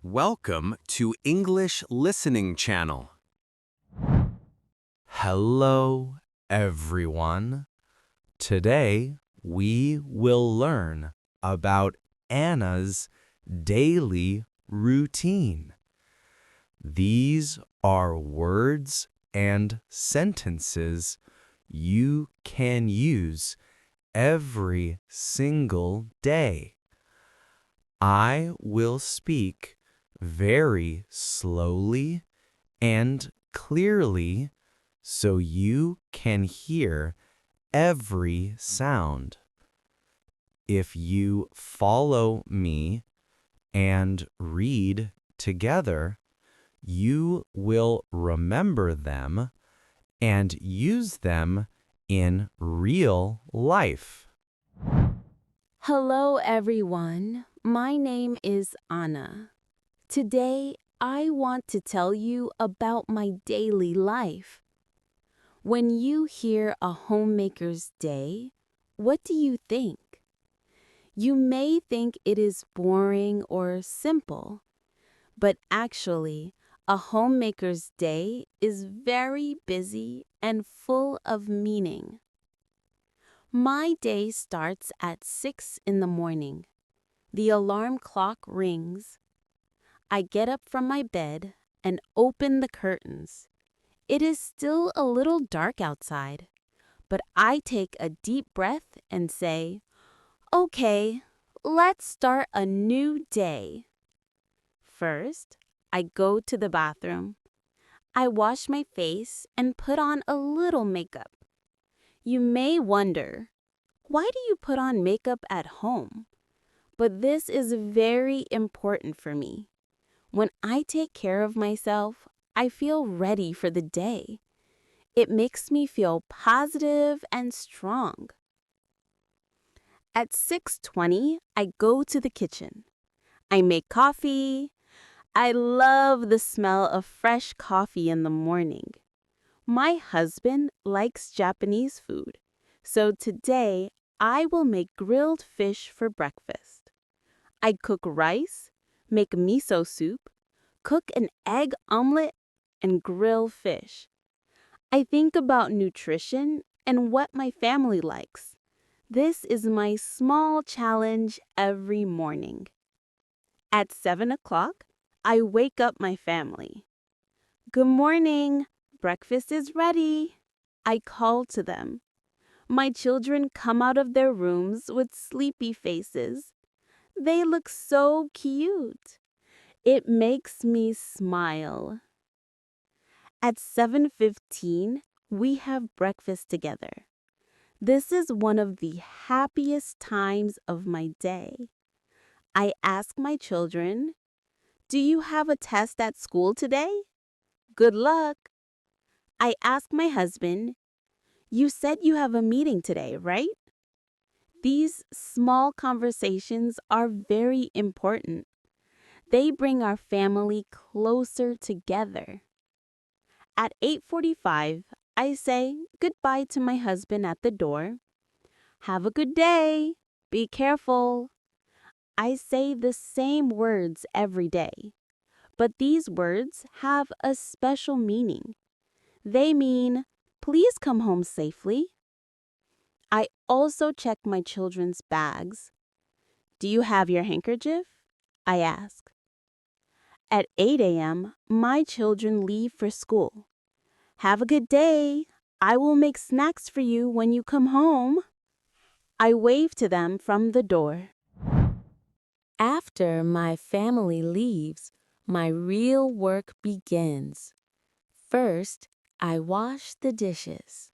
Welcome to English Listening Channel. Hello, everyone. Today, we will learn about Anna's daily routine. These are words and sentences you can use every single day. I will speak very slowly and clearly so you can hear every sound. If you follow me and read together, you will remember them and use them in real life. Hello, everyone. My name is Anna. Today, I want to tell you about my daily life. When you hear a homemaker's day, what do you think? You may think it is boring or simple, but actually, a homemaker's day is very busy and full of meaning. My day starts at 6 in the morning. The alarm clock rings. I get up from my bed and open the curtains. It is still a little dark outside, but I take a deep breath and say, "Okay, let's start a new day." First, I go to the bathroom. I wash my face and put on a little makeup. You may wonder, why do you put on makeup at home? But this is very important for me. When I take care of myself, I feel ready for the day. It makes me feel positive and strong. At 6:20, I go to the kitchen. I make coffee. I love the smell of fresh coffee in the morning. My husband likes Japanese food, so today I will make grilled fish for breakfast. I cook rice, make miso soup, cook an egg omelet, and grill fish. I think about nutrition and what my family likes. This is my small challenge every morning. At 7 o'clock, I wake up my family. "Good morning. Breakfast is ready." I call to them. My children come out of their rooms with sleepy faces. They look so cute. It makes me smile. At 7:15, we have breakfast together. This is one of the happiest times of my day. I ask my children, "Do you have a test at school today? Good luck." I ask my husband, "You said you have a meeting today, right?" These small conversations are very important. They bring our family closer together. At 8:45, I say goodbye to my husband at the door. "Have a good day. Be careful." I say the same words every day, but these words have a special meaning. They mean, "Please come home safely." I also check my children's bags. "Do you have your handkerchief?" I ask. At 8 a.m., my children leave for school. "Have a good day. I will make snacks for you when you come home." I wave to them from the door. After my family leaves, my real work begins. First, I wash the dishes.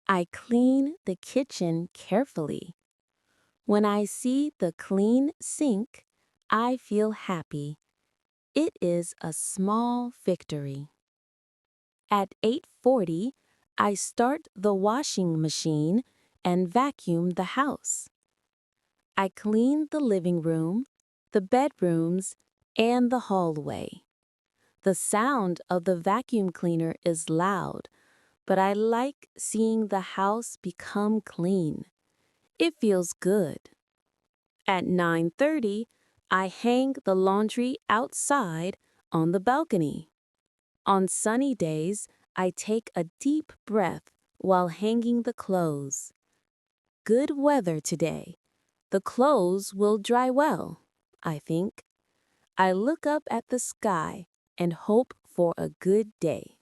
I clean the kitchen carefully. When I see the clean sink, I feel happy. It is a small victory. At 8:40, I start the washing machine and vacuum the house. I clean the living room, the bedrooms, and the hallway. The sound of the vacuum cleaner is loud, but I like seeing the house become clean. It feels good. At 9:30, I hang the laundry outside on the balcony. On sunny days, I take a deep breath while hanging the clothes. Good weather today. The clothes will dry well, I think. I look up at the sky and hope for a good day.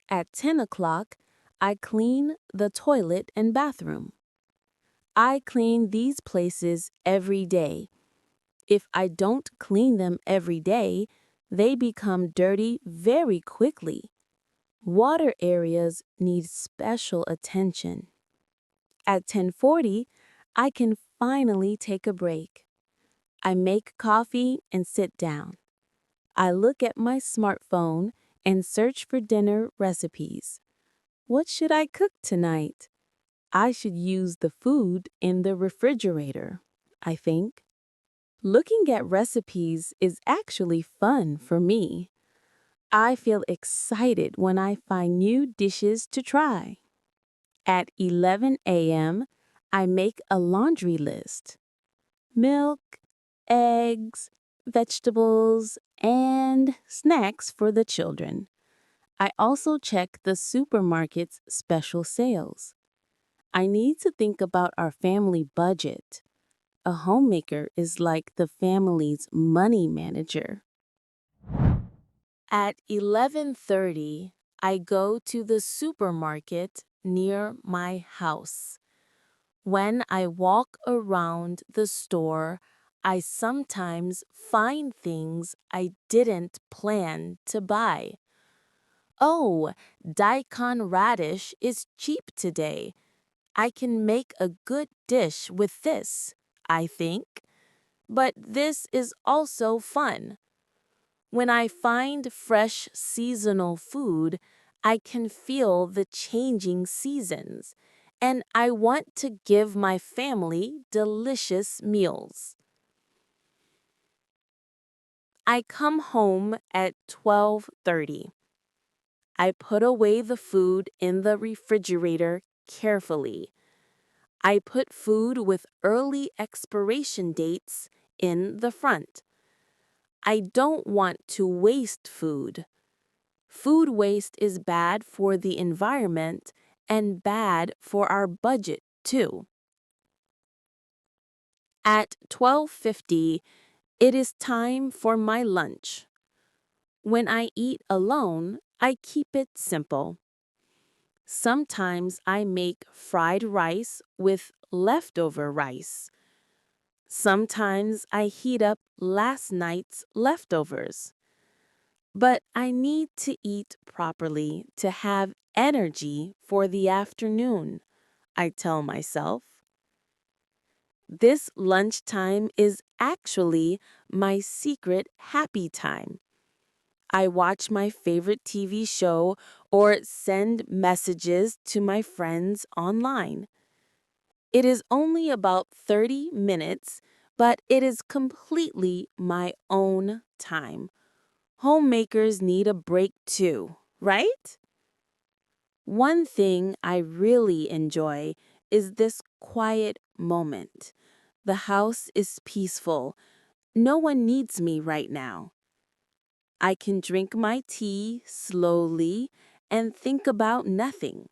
At 10 o'clock, I clean the toilet and bathroom. I clean these places every day. If I don't clean them every day, they become dirty very quickly. Water areas need special attention. At 10:40, I can finally take a break. I make coffee and sit down. I look at my smartphone and search for dinner recipes. What should I cook tonight? I should use the food in the refrigerator, I think. Looking at recipes is actually fun for me. I feel excited when I find new dishes to try. At 11 a.m., I make a laundry list. Milk, eggs, vegetables, and snacks for the children. I also check the supermarket's special sales. I need to think about our family budget. A homemaker is like the family's money manager. At 11:30, I go to the supermarket near my house. When I walk around the store, I sometimes find things I didn't plan to buy. Oh, daikon radish is cheap today. I can make a good dish with this, I think. But this is also fun. When I find fresh seasonal food, I can feel the changing seasons, and I want to give my family delicious meals. I come home at 12:30. I put away the food in the refrigerator carefully. I put food with early expiration dates in the front. I don't want to waste food. Food waste is bad for the environment and bad for our budget, too. At 12:50, it is time for my lunch. When I eat alone, I keep it simple. Sometimes I make fried rice with leftover rice. Sometimes I heat up last night's leftovers. But I need to eat properly to have energy for the afternoon, I tell myself. This lunchtime is actually my secret happy time. I watch my favorite TV show or send messages to my friends online. It is only about 30 minutes, but it is completely my own time. Homemakers need a break too, right? One thing I really enjoy is this quiet moment. The house is peaceful. No one needs me right now. I can drink my tea slowly and think about nothing.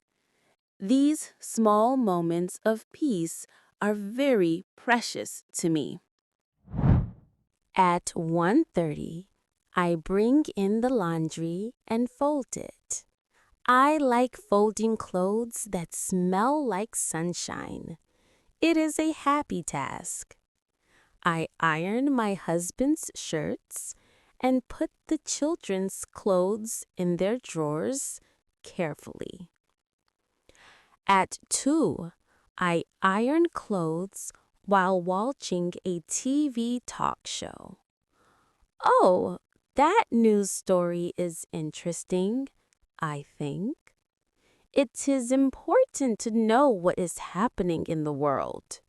These small moments of peace are very precious to me. At 1:30, I bring in the laundry and fold it. I like folding clothes that smell like sunshine. It is a happy task. I iron my husband's shirts and put the children's clothes in their drawers carefully. At 2, I iron clothes while watching a TV talk show. Oh, that news story is interesting, I think. It is important to know what is happening in the world.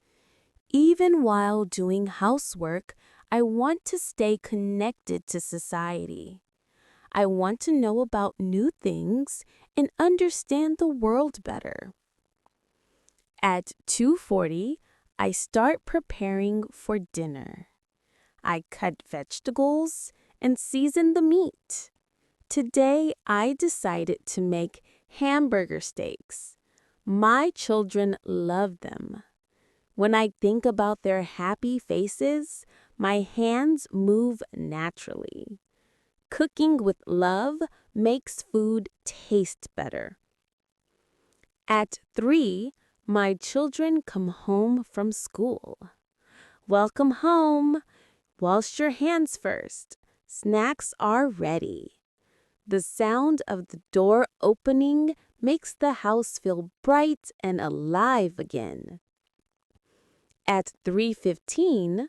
Even while doing housework, I want to stay connected to society. I want to know about new things and understand the world better. At 2:40, I start preparing for dinner. I cut vegetables and season the meat. Today, I decided to make hamburger steaks. My children love them. When I think about their happy faces, my hands move naturally. Cooking with love makes food taste better. At 3, my children come home from school. Welcome home. Wash your hands first. Snacks are ready. The sound of the door opening makes the house feel bright and alive again. At 3:15,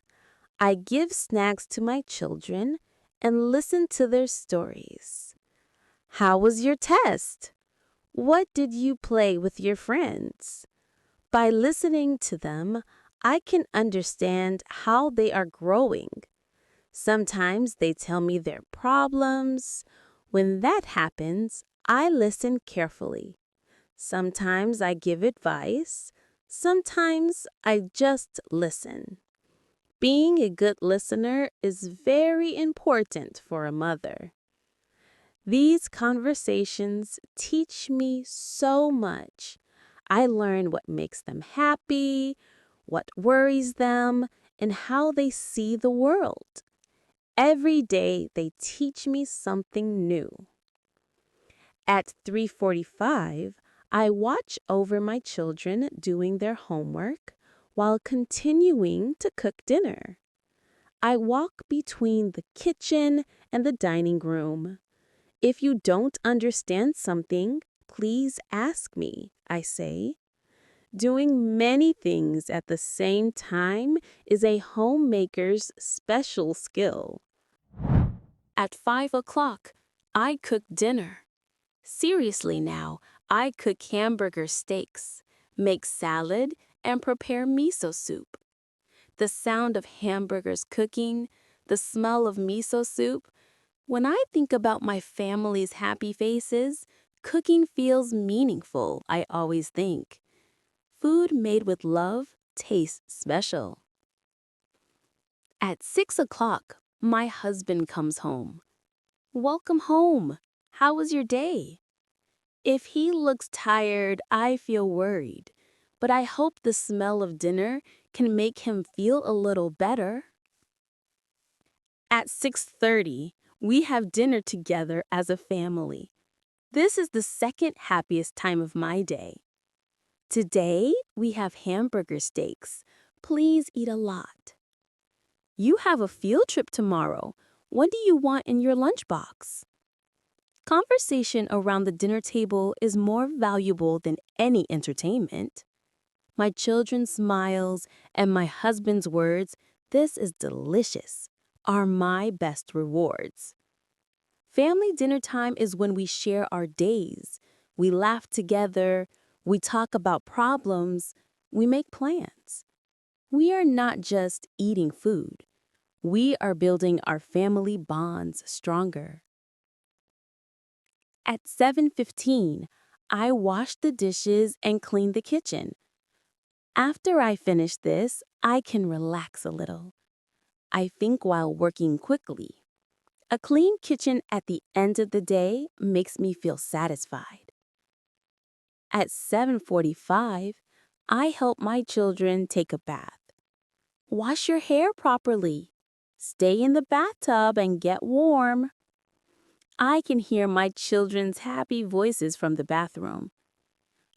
I give snacks to my children and listen to their stories. How was your test? What did you play with your friends? By listening to them, I can understand how they are growing. Sometimes they tell me their problems. When that happens, I listen carefully. Sometimes I give advice. Sometimes I just listen. Being a good listener is very important for a mother. These conversations teach me so much. I learn what makes them happy, what worries them, and how they see the world. Every day they teach me something new. At 3:45, I watch over my children doing their homework while continuing to cook dinner. I walk between the kitchen and the dining room. If you don't understand something, please ask me, I say. Doing many things at the same time is a homemaker's special skill. At 5 o'clock, I cook dinner. Seriously now, I cook hamburger steaks, make salad, and prepare miso soup. The sound of hamburgers cooking, the smell of miso soup. When I think about my family's happy faces, cooking feels meaningful, I always think. Food made with love tastes special. At 6 o'clock, my husband comes home. Welcome home. How was your day? If he looks tired, I feel worried, but I hope the smell of dinner can make him feel a little better. At 6:30, we have dinner together as a family. This is the second happiest time of my day. Today, we have hamburger steaks. Please eat a lot. You have a field trip tomorrow. What do you want in your lunchbox? Conversation around the dinner table is more valuable than any entertainment. My children's smiles and my husband's words, "This is delicious," are my best rewards. Family dinner time is when we share our days. We laugh together. We talk about problems. We make plans. We are not just eating food. We are building our family bonds stronger. At 7:15, I wash the dishes and clean the kitchen. After I finish this, I can relax a little. I think while working quickly. A clean kitchen at the end of the day makes me feel satisfied. At 7:45, I help my children take a bath. Wash your hair properly. Stay in the bathtub and get warm. I can hear my children's happy voices from the bathroom.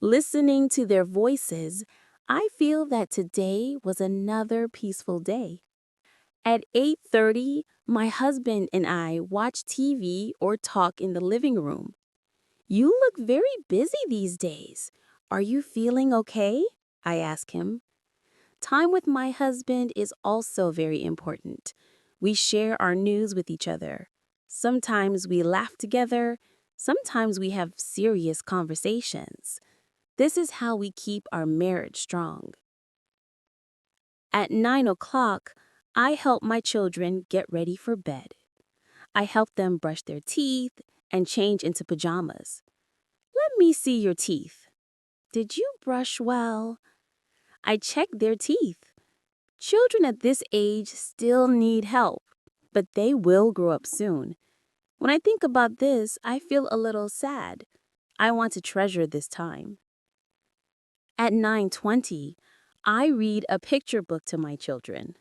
Listening to their voices, I feel that today was another peaceful day. At 8:30, my husband and I watch TV or talk in the living room. You look very busy these days. Are you feeling okay? I ask him. Time with my husband is also very important. We share our news with each other. Sometimes we laugh together. Sometimes we have serious conversations. This is how we keep our marriage strong. At 9 o'clock, I help my children get ready for bed. I help them brush their teeth and change into pajamas. Let me see your teeth. Did you brush well? I check their teeth. Children at this age still need help, but they will grow up soon. When I think about this, I feel a little sad. I want to treasure this time. At 9:20, I read a picture book to my children.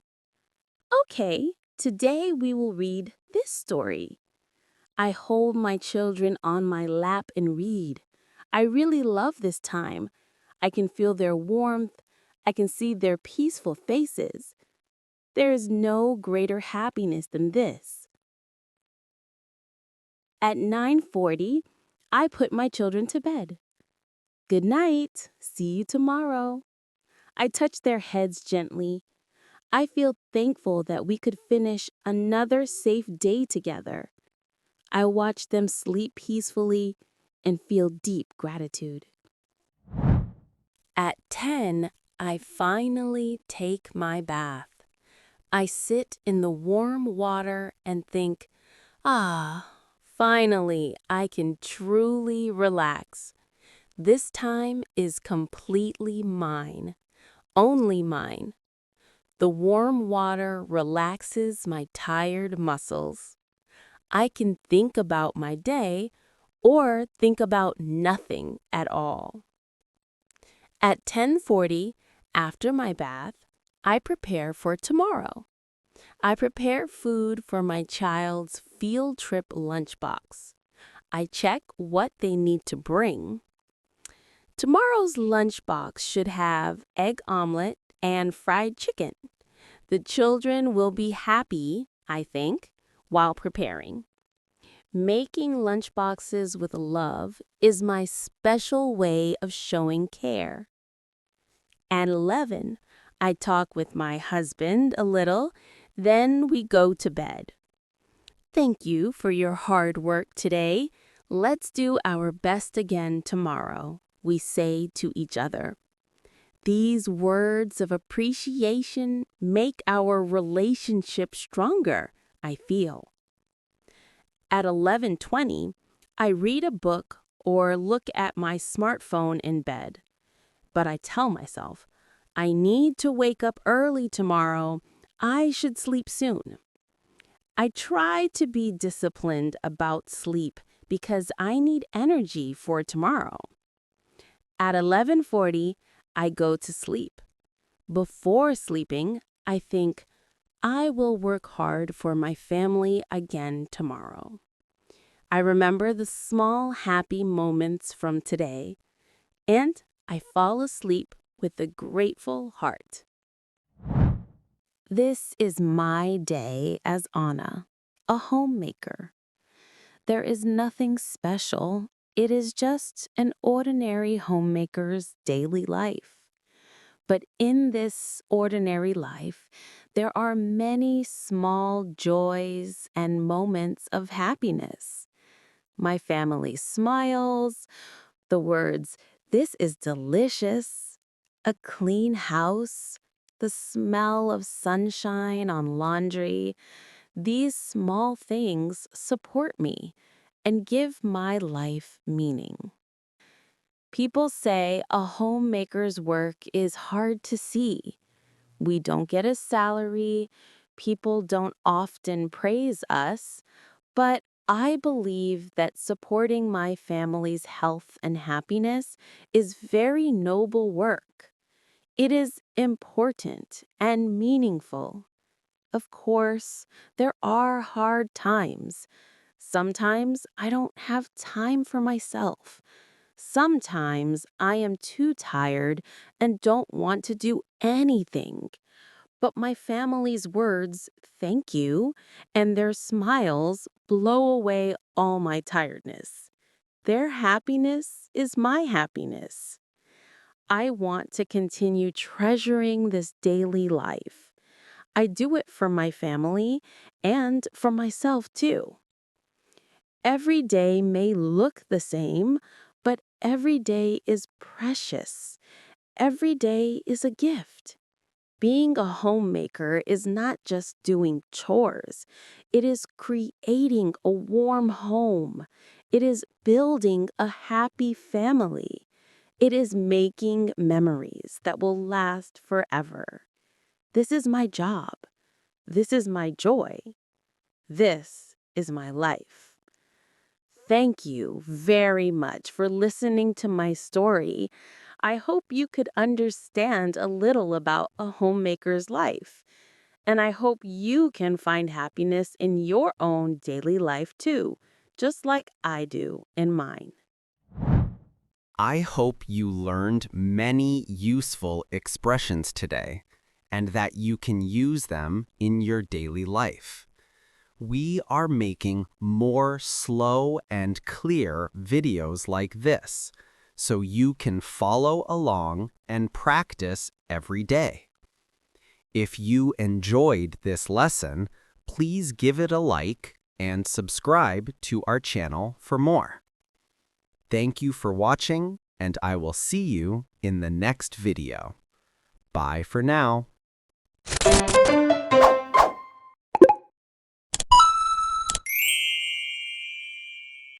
Okay, today we will read this story. I hold my children on my lap and read. I really love this time. I can feel their warmth. I can see their peaceful faces. There is no greater happiness than this. At 9:40, I put my children to bed. Good night. See you tomorrow. I touch their heads gently. I feel thankful that we could finish another safe day together. I watch them sleep peacefully and feel deep gratitude. At 10, I finally take my bath. I sit in the warm water and think, finally, I can truly relax. This time is completely mine, only mine. The warm water relaxes my tired muscles. I can think about my day or think about nothing at all. At 10:40, after my bath, I prepare for tomorrow. I prepare food for my child's field trip lunchbox. I check what they need to bring. Tomorrow's lunchbox should have egg omelet and fried chicken. The children will be happy, I think, while preparing. Making lunchboxes with love is my special way of showing care. At 11, I talk with my husband a little, then we go to bed. Thank you for your hard work today. Let's do our best again tomorrow, we say to each other. These words of appreciation make our relationship stronger, I feel. At 11:20, I read a book or look at my smartphone in bed. But I tell myself, I need to wake up early tomorrow. I should sleep soon. I try to be disciplined about sleep because I need energy for tomorrow. At 11:40, I go to sleep. Before sleeping, I think, I will work hard for my family again tomorrow. I remember the small happy moments from today, and I fall asleep with a grateful heart. This is my day as Anna, a homemaker. There is nothing special. It is just an ordinary homemaker's daily life. But in this ordinary life, there are many small joys and moments of happiness. My family smiles, the words, "This is delicious," a clean house, the smell of sunshine on laundry. These small things support me and give my life meaning. People say a homemaker's work is hard to see. We don't get a salary. People don't often praise us. But I believe that supporting my family's health and happiness is very noble work. It is important and meaningful. Of course, there are hard times. Sometimes I don't have time for myself. Sometimes I am too tired and don't want to do anything. But my family's words, "thank you," and their smiles blow away all my tiredness. Their happiness is my happiness. I want to continue treasuring this daily life. I do it for my family and for myself too. Every day may look the same, but every day is precious. Every day is a gift. Being a homemaker is not just doing chores. It is creating a warm home. It is building a happy family. It is making memories that will last forever. This is my job. This is my joy. This is my life. Thank you very much for listening to my story. I hope you could understand a little about a homemaker's life. And I hope you can find happiness in your own daily life too, just like I do in mine. I hope you learned many useful expressions today and that you can use them in your daily life. We are making more slow and clear videos like this, so you can follow along and practice every day. If you enjoyed this lesson, please give it a like and subscribe to our channel for more. Thank you for watching, and I will see you in the next video. Bye for now.